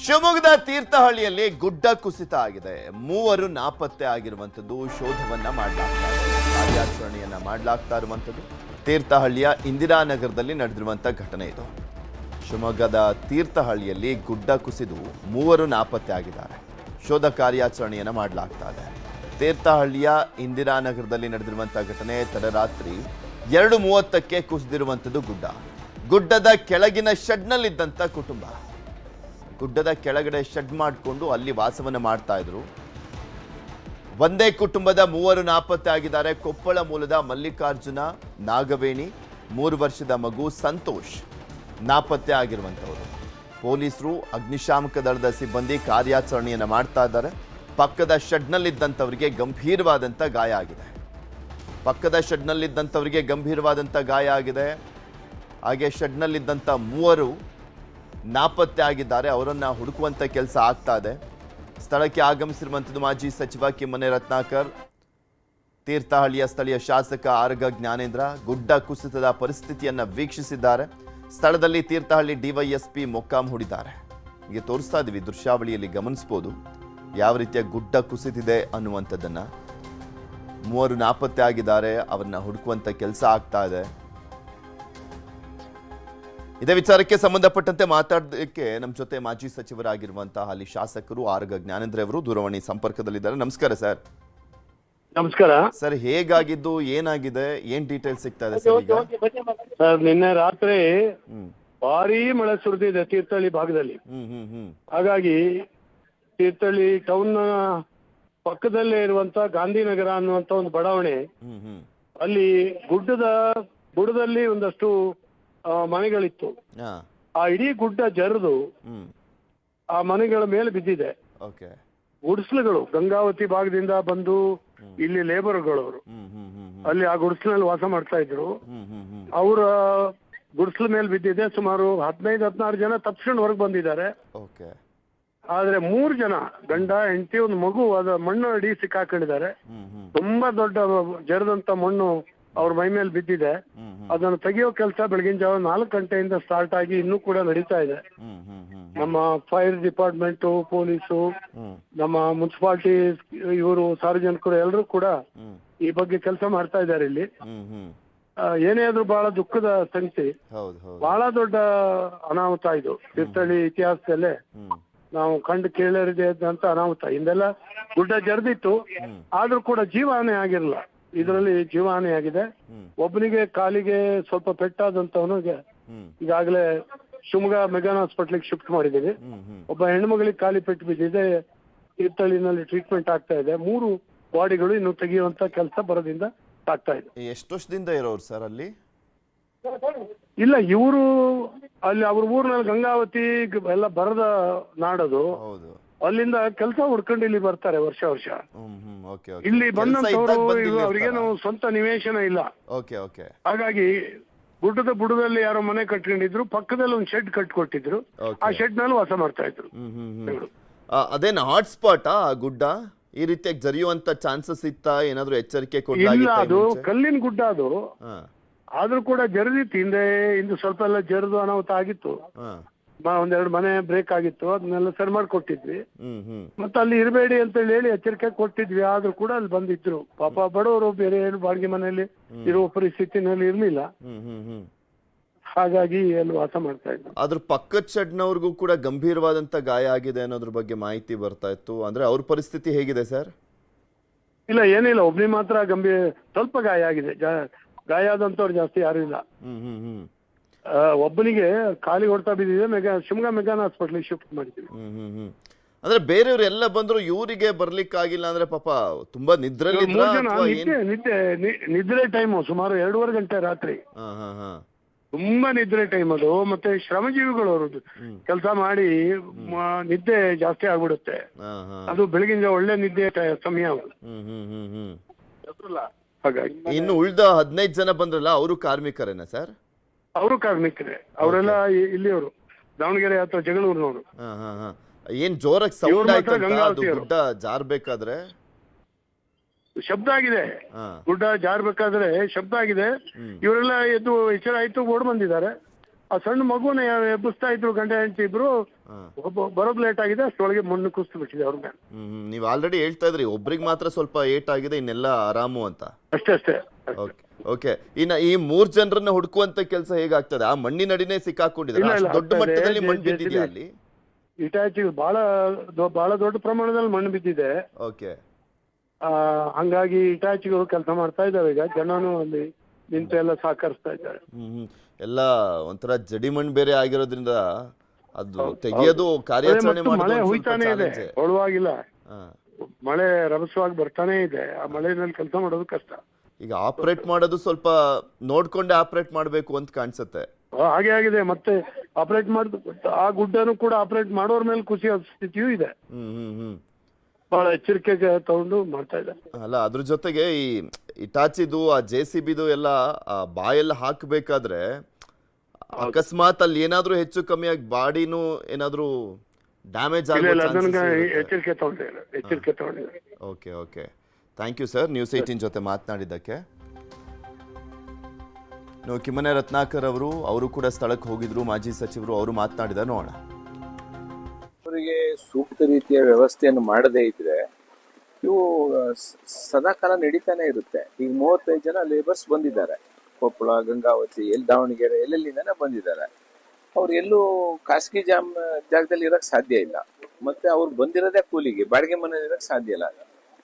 ಶಿವಮೊಗ್ಗದ ತೀರ್ಥಹಳ್ಳಿಯಲ್ಲಿ ಗುಡ್ಡ ಕುಸಿತ ಆಗಿದೆ. ಮೂವರು ನಾಪತ್ತೆ ಆಗಿರುವಂತದ್ದು. ಶೋಧವನ್ನ ಕಾರ್ಯಾಚರಣೆಯನ್ನ ಮಾಡಲಾಗ್ತಾ ಇರುವಂತದ್ದು ತೀರ್ಥಹಳ್ಳಿಯ ಇಂದಿರಾನಗರದಲ್ಲಿ ನಡೆದಿರುವಂತ ಘಟನೆ ಇದು. ಶಿವಮೊಗ್ಗದ ತೀರ್ಥಹಳ್ಳಿಯಲ್ಲಿ ಗುಡ್ಡ ಕುಸಿದು ಮೂವರು ನಾಪತ್ತೆ ಆಗಿದ್ದಾರೆ. ಶೋಧ ಕಾರ್ಯಾಚರಣೆಯನ್ನ ಮಾಡಲಾಗ್ತಾ ಇದೆ. ತೀರ್ಥಹಳ್ಳಿಯ ಇಂದಿರಾನಗರದಲ್ಲಿ ನಡೆದಿರುವಂತ ಘಟನೆ ತಡರಾತ್ರಿ 2:30ಕ್ಕೆ ಕುಸಿದಿರುವಂತದ್ದು ಗುಡ್ಡದ ಕೆಳಗಿನ ಶೆಡ್ನಲ್ಲಿದ್ದಂಥ ಕುಟುಂಬ ಗುಡ್ಡದ ಕೆಳಗಡೆ ಶೆಡ್ ಮಾಡಿಕೊಂಡು ಅಲ್ಲಿ ವಾಸವನ್ನ ಮಾಡ್ತಾ ಇದ್ರು. ಒಂದೇ ಕುಟುಂಬದ ಮೂವರು ನಾಪತ್ತೆ ಆಗಿದ್ದಾರೆ. ಕೊಪ್ಪಳ ಮೂಲದ ಮಲ್ಲಿಕಾರ್ಜುನ, ನಾಗವೇಣಿ, 3 ವರ್ಷದ ಮಗು ಸಂತೋಷ್ ನಾಪತ್ತೆ ಆಗಿರುವಂತವರು. ಪೊಲೀಸರು, ಅಗ್ನಿಶಾಮಕ ದಳದ ಸಿಬ್ಬಂದಿ ಕಾರ್ಯಾಚರಣೆಯನ್ನ ಮಾಡ್ತಾ ಇದ್ದಾರೆ. ಪಕ್ಕದ ಶೆಡ್ನಲ್ಲಿದ್ದಂಥವರಿಗೆ ಗಂಭೀರವಾದಂಥ ಗಾಯ ಆಗಿದೆ. ಹಾಗೆ ಶೆಡ್ನಲ್ಲಿದ್ದಂಥ ಮೂವರು ನಾಪತ್ತೆ ಆಗಿದ್ದಾರೆ. ಅವರನ್ನ ಹುಡುಕುವಂತ ಕೆಲಸ ಆಗ್ತಾ ಇದೆ. ಸ್ಥಳಕ್ಕೆ ಆಗಮಿಸಿರುವಂಥದ್ದು ಮಾಜಿ ಸಚಿವ ಕಿಮ್ಮನೆ ರತ್ನಾಕರ್, ತೀರ್ಥಹಳ್ಳಿಯ ಸ್ಥಳೀಯ ಶಾಸಕ ಆರಗ ಜ್ಞಾನೇಂದ್ರ ಗುಡ್ಡ ಕುಸಿತದ ಪರಿಸ್ಥಿತಿಯನ್ನ ವೀಕ್ಷಿಸಿದ್ದಾರೆ. ಸ್ಥಳದಲ್ಲಿ ತೀರ್ಥಹಳ್ಳಿ ಡಿವೈಎಸ್ಪಿ ಮೊಕ್ಕಾಂ ಹೂಡಿದ್ದಾರೆ. ಹೀಗೆ ತೋರಿಸ್ತಾ ಇದೀವಿ, ದೃಶ್ಯಾವಳಿಯಲ್ಲಿ ಗಮನಿಸಬಹುದು ಯಾವ ರೀತಿಯ ಗುಡ್ಡ ಕುಸಿತಿದೆ ಅನ್ನುವಂಥದ್ದನ್ನ. ಮೂವರು ನಾಪತ್ತೆ ಆಗಿದ್ದಾರೆ, ಅವರನ್ನ ಹುಡುಕುವಂತ ಕೆಲಸ ಆಗ್ತಾ ಇದೆ. ಇದೇ ವಿಚಾರಕ್ಕೆ ಸಂಬಂಧಪಟ್ಟಂತೆ ಮಾತಾಡೋದಕ್ಕೆ ನಮ್ಮ ಜೊತೆ ಮಾಜಿ ಸಚಿವರಾಗಿರುವಂತಹ ಹಾಲಿ ಶಾಸಕರು ಆರಗ ಜ್ಞಾನೇಂದ್ರ ಅವರು ದೂರವಾಣಿ ಸಂಪರ್ಕದಲ್ಲಿದ್ದಾರೆ. ನಮಸ್ಕಾರ ಸರ್. ನಮಸ್ಕಾರ ಸರ್. ಹೇಗಾಗಿದ್ದು, ಏನಾಗಿದೆ, ಏನ್ ಡೀಟೇಲ್ಸ್ ಸಿಗ್ತಾ ಇದೆ ಸರ್? ನಿನ್ನೆ ರಾತ್ರಿ ಭಾರೀ ಮಳೆ ಸುರಿದಿದೆ ತೀರ್ಥಹಳ್ಳಿ ಭಾಗದಲ್ಲಿ. ಹಾಗಾಗಿ ತೀರ್ಥಹಳ್ಳಿ ಟೌನ್ ಪಕ್ಕದಲ್ಲೇ ಇರುವಂತ ಗಾಂಧಿನಗರ ಅನ್ನುವಂತ ಒಂದು ಬಡಾವಣೆ, ಅಲ್ಲಿ ಗುಡ್ಡದ ಬುಡದಲ್ಲಿ ಒಂದಷ್ಟು ಮನೆಗಳಿತ್ತು. ಆ ಇಡೀ ಗುಡ್ಡ ಜರಿದು ಆ ಮನೆಗಳ ಮೇಲೆ ಬಿದ್ದಿದೆ. ಗುಡಿಸಲುಗಳು ಗಂಗಾವತಿ ಭಾಗದಿಂದ ಬಂದು ಇಲ್ಲಿ ಲೇಬರ್ಗಳವರು ಅಲ್ಲಿ ಆ ಗುಡಿಸಲಲ್ಲಿ ವಾಸ ಮಾಡ್ತಾ ಇದ್ರು. ಅವರ ಗುಡಿಸಲ ಮೇಲೆ ಬಿದ್ದಿದೆ. ಸುಮಾರು 15-16 ಜನ ತಪ್ಪಿಸ್ಕೊಂಡು ಹೊರಗೆ ಬಂದಿದ್ದಾರೆ. ಆದ್ರೆ 3 ಜನ, ಗಂಡ ಹೆಂಡತಿ, ಒಂದು ಮಗು, ಅದ ಮಣ್ಣು ಅಡಿ ಸಿಕ್ಕಾಕೊಂಡಿದ್ದಾರೆ. ತುಂಬಾ ದೊಡ್ಡ ಜರದಂತ ಮಣ್ಣು ಅವ್ರ ಮೈ ಮೇಲೆ ಬಿದ್ದಿದೆ. ಅದನ್ನು ತೆಗೆಯೋ ಕೆಲಸ ಬೆಳಗಿನ ಜಾವ 4 ಗಂಟೆಯಿಂದ ಸ್ಟಾರ್ಟ್ ಆಗಿ ಇನ್ನೂ ಕೂಡ ನಡೀತಾ ಇದೆ. ನಮ್ಮ ಫೈರ್ ಡಿಪಾರ್ಟ್ಮೆಂಟ್, ಪೊಲೀಸು, ನಮ್ಮ ಮುನ್ಸಿಪಾಲಿಟಿ, ಇವರು ಸಾರ್ವಜನಿಕರು ಎಲ್ಲರೂ ಕೂಡ ಈ ಬಗ್ಗೆ ಕೆಲಸ ಮಾಡ್ತಾ ಇದ್ದಾರೆ. ಇಲ್ಲಿ ಏನೇ ಆದ್ರೂ ಬಹಳ ದುಃಖದ ಸಂಗತಿ, ಬಹಳ ದೊಡ್ಡ ಅನಾಹುತ ಇದು. ತೀರ್ಥಹಳ್ಳಿ ಇತಿಹಾಸದಲ್ಲೇ ನಾವು ಕಂಡು ಕೇಳರಿದೆ ಅಂತ ಅನಾಹುತ. ಹಿಂದೆಲ್ಲ ಗುಡ್ಡ ಜರ್ದಿತ್ತು, ಆದ್ರೂ ಕೂಡ ಜೀವಹಾನಿ ಆಗಿರಲ್ಲ. ಇದರಲ್ಲಿ ಜೀವಹಾನಿ ಆಗಿದೆ. ಒಬ್ಬನಿಗೆ ಕಾಲಿಗೆ ಸ್ವಲ್ಪ ಪೆಟ್ಟಾದಂತವನಿಗೆ ಈಗಾಗಲೇ ಶಿವಮೊಗ್ಗ ಮೆಗಾನ್ ಹಾಸ್ಪಿಟ್ಲಿಗೆ ಶಿಫ್ಟ್ ಮಾಡಿದ್ದೀವಿ. ಒಬ್ಬ ಹೆಣ್ಮಗಳಿಗೆ ಕಾಲಿ ಪೆಟ್ಟು ಬಿದ್ದಿದೆ, ತೀರ್ಥಹಳ್ಳಿನಲ್ಲಿ ಟ್ರೀಟ್ಮೆಂಟ್ ಆಗ್ತಾ ಇದೆ. 3 ಬಾಡಿಗಳು ಇನ್ನು ತೆಗೆಯುವಂತ ಕೆಲಸ ಬರೋದ್ರಿಂದ ಆಗ್ತಾ ಇದೆ. ಎಷ್ಟು ವರ್ಷದಿಂದ ಇರೋರು ಸರ್ ಅಲ್ಲಿ? ಇಲ್ಲ, ಇವರು ಅಲ್ಲಿ ಅವ್ರ ಊರಿನಲ್ಲಿ ಗಂಗಾವತಿ ಎಲ್ಲ ಬರದ ನಾಡದು. ಅಲ್ಲಿಂದ ಕೆಲಸ ಹುಡ್ಕೊಂಡು ಇಲ್ಲಿ ಬರ್ತಾರೆ ವರ್ಷ. ಇಲ್ಲಿ ಬಂದಂತವ್ರು ಅವ್ರಿಗೇನು ಸ್ವಂತ ನಿವೇಶನ ಇಲ್ಲ. ಹಾಗಾಗಿ ಗುಡ್ಡದ ಬುಡದಲ್ಲಿ ಯಾರೋ ಮನೆ ಕಟ್ಕೊಂಡಿದ್ರು, ಪಕ್ಕದಲ್ಲಿ ಒಂದು ಶೆಡ್ ಕಟ್ಕೊಟ್ಟಿದ್ರು. ಆ ಶೆಡ್ ನಲ್ಲಿ ವಾಸ ಮಾಡ್ತಾ ಇದ್ರು. ಅದೇನು ಹಾಟ್ಸ್ಪಾಟ್ ಆ ಗುಡ್ಡ? ಈ ರೀತಿಯಾಗಿ ಜರಿಯುವಂತ ಚಾನ್ಸಸ್ ಇತ್ತಾ? ಏನಾದ್ರು ಎಚ್ಚರಿಕೆ ಇಲ್ಲ, ಅದು ಕಲ್ಲಿನ ಗುಡ್ಡ ಅದು. ಆದ್ರೂ ಕೂಡ ಜರಿದಿತ್ತು. ಹಿಂದೆ ಸ್ವಲ್ಪ ಎಲ್ಲ ಜರಿದು ಅನಾಹುತ ಆಗಿತ್ತು. 1-2 ಮನೆ ಬ್ರೇಕ್ ಆಗಿತ್ತು. ಅದನ್ನೆಲ್ಲ ಸರಿ ಮಾಡ್ಕೊಟ್ಟಿದ್ವಿ. ಮತ್ತೆ ಅಲ್ಲಿ ಇರಬೇಡಿ ಅಂತ ಹೇಳಿ ಎಚ್ಚರಿಕೆ ಕೊಟ್ಟಿದ್ವಿ. ಆದ್ರೂ ಕೂಡ ಅಲ್ಲಿ ಬಂದಿದ್ರು. ಪಾಪ ಬಡವರು ಬೇರೆ ಏನು ಬಾಡಿಗೆ ಮನೆಯಲ್ಲಿ ಇರುವ ಪರಿಸ್ಥಿತಿನಲ್ಲಿ ಇರ್ಲಿಲ್ಲ. ಹಾಗಾಗಿ ಅಲ್ಲಿ ವಾಸ ಮಾಡ್ತಾ ಇದ್ರು. ಅದ್ರ ಪಕ್ಕದ ಶೆಡ್ನವ್ರಿಗೂ ಕೂಡ ಗಂಭೀರವಾದಂತ ಗಾಯ ಆಗಿದೆ ಅನ್ನೋದ್ರ ಬಗ್ಗೆ ಮಾಹಿತಿ ಬರ್ತಾ ಇತ್ತು. ಅಂದ್ರೆ ಅವ್ರ ಪರಿಸ್ಥಿತಿ ಹೇಗಿದೆ ಸರ್? ಇಲ್ಲ, ಏನಿಲ್ಲ, ಒಬ್ನಿಗೆ ಮಾತ್ರ ಸ್ವಲ್ಪ ಗಾಯ ಆಗಿದೆ. ಗಾಯ ಆದಂತವ್ರು ಜಾಸ್ತಿ ಯಾರು ಇಲ್ಲ. ಒಬ್ಬನಿಗೆ ಖಾಲಿ ಹೊಡ್ತಾ ಬಿದ್ದಿದೆ. ಶಿವಮೊಗ್ಗ ಮೆಗಾನ್ ಹಾಸ್ಪಿಟ್ಲಿಗೆ ಶಿಫ್ಟ್ ಮಾಡಿದ್ದೀವಿ. ಅಂದ್ರೆ ಬೇರೆಯವ್ರು ಎಲ್ಲ ಬಂದ್ರು, ಇವರಿಗೆ ಬರ್ಲಿಕ್ಕೆ ಆಗಿಲ್ಲ ಅಂದ್ರೆ ಪಾಪ ತುಂಬಾ ನಿದ್ರೆಯಲ್ಲಿ. 3 ಜನ ನಿದ್ರೆ ಟೈಮ್ ಸುಮಾರು 2:30 ಗಂಟೆ ರಾತ್ರಿ. ತುಂಬಾ ನಿದ್ರೆ ಟೈಮ್ ಅದು. ಮತ್ತೆ ಶ್ರಮಜೀವಿಗಳು ಅವರು ಕೆಲಸ ಮಾಡಿ ನಿದ್ದೆ ಜಾಸ್ತಿ ಆಗ್ಬಿಡುತ್ತೆ. ಅದು ಬೆಳಗಿನ ಒಳ್ಳೆ ನಿದ್ದೆ ಸಮಯ. ಹಾಗಾಗಿ ಇನ್ನು ಉಳಿದ 15 ಜನ ಬಂದ್ರಲ್ಲ, ಅವರು ಕಾರ್ಮಿಕರೇನಾ ಸರ್? ಅವರು ಕಾರ್ಮಿಕರೇ. ಅವರೆಲ್ಲ ಇಲ್ಲಿಯವರು, ದಾವಣಗೆರೆ ಅಥವಾ ಜಗಳೂರಿನವರು. ಏನ್ ಜೋರಾಗಿ ಸೌಂಡ್ ಆಯ್ತು ಗುಡ್ಡ ಜಾರ್ಬೇಕಾದ್ರೆ? ಶಬ್ದ ಆಗಿದೆ. ಗುಡ್ಡ ಜಾರ್ಬೇಕಾದ್ರೆ ಶಬ್ದ ಆಗಿದೆ. ಇವರೆಲ್ಲ ಎದ್ದು ಎಚ್ಚರ ಆಯ್ತು, ಓಡ್ ಬಂದಿದ್ದಾರೆ. ಆ ಸಣ್ಣ ಮಗುನ ಎಬ್ಬಿಸ್ತಾ ಇದ್ರು ಗಂಡ ಹೆಂಡತಿ ಇಬ್ರು. ಒಬ್ಬ ಬರೋದು ಲೇಟ್ ಆಗಿದೆ, ಅಷ್ಟೊಳಗೆ ಮಣ್ಣು ಕುಸ್ತು ಬಿಟ್ಟಿದೆ ಅವ್ರ ಮೇಲೆ. ನೀವು ಆಲ್ರೆಡಿ ಹೇಳ್ತಾ ಇದ್ರಿ ಒಬ್ರಿಗೆ ಮಾತ್ರ ಸ್ವಲ್ಪ ಏಟ್ ಆಗಿದೆ, ಇನ್ನೆಲ್ಲ ಆರಾಮು ಅಂತ. ಅಷ್ಟೇ. ಓಕೆ. ಇನ್ನ ಈ 3 ಜನರನ್ನ ಹುಡುಕುವಂತ ಕೆಲಸ ಹೇಗಾಗ್ತದೆ? ಆ ಮಣ್ಣಿನಡಿನೇ ಸಿಕ್ಕಾಕೊಂಡಿದ್ದಾರೆ, ಅಷ್ಟು ದೊಡ್ಡ ಮಟ್ಟದಲ್ಲಿ ಮಣ್ಣು ಬಿದ್ದಿದೆಯಾ ಅಲ್ಲಿ? ಇಟಾಚಿ ಬಹಳ ದೊಡ್ಡ ಪ್ರಮಾಣದಲ್ಲಿ ಮಣ್ಣು ಬಿದ್ದಿದೆ. ಓಕೆ. ಹಂಗಾಗಿ ಇಟಾಚಿಗಳು ಕೆಲಸ ಮಾಡ್ತಾ ಇದ್ದಾವೆ. ಈಗ ಜನನು ಅಲ್ಲಿ ನಿಂತು ಎಲ್ಲ ಸಹಕರಿಸ್ತಾ ಇದ್ದಾರೆ. ಎಲ್ಲ ಒಂಥರ ಜಡಿ ಮಣ್ಣು ಬೇರೆ ಆಗಿರೋದ್ರಿಂದ ಅದು ತೆಗೆಯೋದು ಕಾರ್ಯಾಚರಣೆ ಮಳೆ ಹುಯ್ತಾನೆ ಇದೆ, ಹೊಳುವಾಗಿಲ್ಲ. ಮಳೆ ರಭಸವಾಗಿ ಬರ್ತಾನೆ ಇದೆ. ಆ ಮಳೆನಲ್ಲಿ ಕೆಲಸ ಮಾಡೋದು ಕಷ್ಟ. ಈಗ ಆಪರೇಟ್ ಮಾಡೋದು ಸ್ವಲ್ಪ ನೋಡ್ಕೊಂಡೆ ಆಪರೇಟ್ ಮಾಡಬೇಕು ಅಂತ ಕಾಣಿಸುತ್ತೆ. ಹಾಗೆ ಆಗಿದೆ. ಮತ್ತೆ ಆಪರೇಟ್ ಮಾಡಿದ ಆ ಗುಡ್ಡನು ಕೂಡ ಆಪರೇಟ್ ಮಾಡೋರ್ ಮೇಲೆ ಖುಷಿ ಸ್ಥಿತಿಯೂ ಇದೆ. ಬಹಳ ಎಚ್ಚರಿಕೆ ತಗೊಂಡು ಮಾಡ್ತಾ ಇದ್ದಾರೆ. ಅಲ್ಲ, ಅದ್ರ ಜೊತೆಗೆ ಈ ಇಟಾಚಿದು ಆ JCBದು ಎಲ್ಲ ಬಾಯೆಲ್ಲ ಹಾಕಬೇಕಾದ್ರೆ ಅಕಸ್ಮಾತ್ ಅಲ್ಲಿ ಏನಾದ್ರೂ ಹೆಚ್ಚು ಕಮ್ಮಿ ಆಗಿ ಬಾಡಿನೂ ಏನಾದ್ರೂ ಡ್ಯಾಮೇಜ್ ಎಚ್ಚರಿಕೆ ತಗೊಂಡಿದ್ದಾರೆ. Okay. Thank you sir, news 18 ಜೊತೆ ಮಾತನಾಡಿದ್ದಕ್ಕೆ. ಕಿಮ್ಮನೆ ರತ್ನಾಕರ್ ಅವರು ಕೂಡ ಸ್ಥಳಕ್ಕೆ ಹೋಗಿದ್ರು, ಮಾಜಿ ಸಚಿವರು, ಅವರು ಮಾತನಾಡಿದ ನೋಡೋಣ. ಅವರಿಗೆ ಸೂಕ್ತ ರೀತಿಯ ವ್ಯವಸ್ಥೆಯನ್ನು ಮಾಡದೇ ಇದ್ರೆ ಇವು ಸದಾಕಾಲ ನಡೀತಾನೆ ಇರುತ್ತೆ. ಈಗ 35 ಜನ ಲೇಬರ್ಸ್ ಬಂದಿದ್ದಾರೆ, ಕೊಪ್ಪಳ, ಗಂಗಾವತಿ, ದಾವಣಗೆರೆ, ಎಲ್ಲೆಲ್ಲಿಂದಾನೆ ಬಂದಿದ್ದಾರೆ. ಅವ್ರು ಎಲ್ಲೂ ಖಾಸಗಿ ಜಾಗದಲ್ಲಿ ಇರಕ್ ಸಾಧ್ಯ ಇಲ್ಲ. ಮತ್ತೆ ಅವ್ರು ಬಂದಿರೋದೇ ಕೂಲಿಗೆ, ಬಾಡಿಗೆ ಮನೇಲಿ ಇರಕ್ ಸಾಧ್ಯ ಇಲ್ಲ.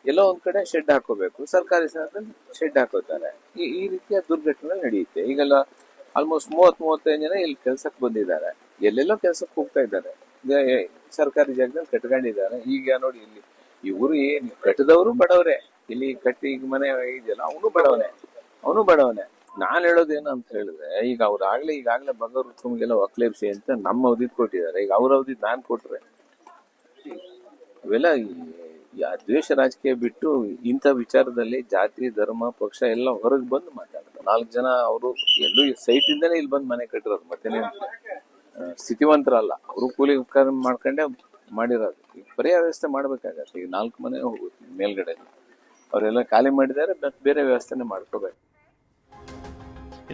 ಎಲ್ಲೋ ಒಂದ್ ಕಡೆ ಶೆಡ್ ಹಾಕೋಬೇಕು, ಸರ್ಕಾರಿ ಸ್ಥಳದಲ್ಲಿ ಶೆಡ್ ಹಾಕೋತಾರೆ. ಈ ರೀತಿಯ ದುರ್ಘಟನೆ ನಡೆಯುತ್ತೆ. ಈಗೆಲ್ಲ ಆಲ್ಮೋಸ್ಟ್ 30-35 ಜನ ಇಲ್ಲಿ ಕೆಲ್ಸಕ್ಕೆ ಬಂದಿದ್ದಾರೆ, ಎಲ್ಲೆಲ್ಲೋ ಕೆಲ್ಸಕ್ಕೆ ಹೋಗ್ತಾ ಇದ್ದಾರೆ. ಸರ್ಕಾರಿ ಜಾಗದಲ್ಲಿ ಕಟ್ಕೊಂಡಿದ್ದಾರೆ. ಈಗ ನೋಡಿ ಇಲ್ಲಿ ಇವರು ಏನು ಕಟ್ಟಿದವರು ಬಡವರೇ, ಇಲ್ಲಿ ಕಟ್ಟಿ ಈಗ ಮನೆ ಇದೆಯಲ್ಲ ಅವನು ಬಡವನೇ. ನಾನ್ ಹೇಳೋದೇನು ಅಂತ ಹೇಳಿದ್ರೆ, ಈಗ ಈಗಾಗ್ಲೇ ಬಗರ್ ತುಮಗೆಲ್ಲ ಒಕ್ಲೇಪ್ಸಿ ಅಂತ ನಮ್ಮ ಅವಧಿದ್ ಕೊಟ್ಟಿದ್ದಾರೆ. ಈಗ ಅವ್ರ ಅವಧಿದ್ ನಾನ್ ಕೊಟ್ರೆ ಅವೆಲ್ಲ ದ್ವೇಷ ರಾಜಕೀಯ ಬಿಟ್ಟು ಇಂಥ ವಿಚಾರದಲ್ಲಿ ಜಾತಿ, ಧರ್ಮ, ಪಕ್ಷ ಎಲ್ಲ ಹೊರಗೆ ಬಂದು ಮಾತಾಡ್ತಾರೆ. 4 ಜನ ಅವರು ಎಲ್ಲೂ ಸೈಟ್ ಇಂದಾನೆ ಇಲ್ಲಿ ಬಂದು ಮನೆ ಕಟ್ಟಿರೋದು, ಮತ್ತೇನೇ ಸ್ಥಿತಿವಂತರಲ್ಲ. ಅವರು ಕೂಲಿ ಮಾಡ್ಕೊಂಡೆ ಮಾಡಿರೋದು. ಈಗ ಪರ್ಯಾಯ ವ್ಯವಸ್ಥೆ ಮಾಡ್ಬೇಕಾಗತ್ತೆ. ಈಗ 4 ಮನೆ ಹೋಗುತ್ತೆ ಮೇಲ್ಗಡೆ, ಅವರೆಲ್ಲ ಖಾಲಿ ಮಾಡಿದ್ದಾರೆ, ಬೇರೆ ವ್ಯವಸ್ಥೆನೆ ಮಾಡ್ಕೋಬೇಕು.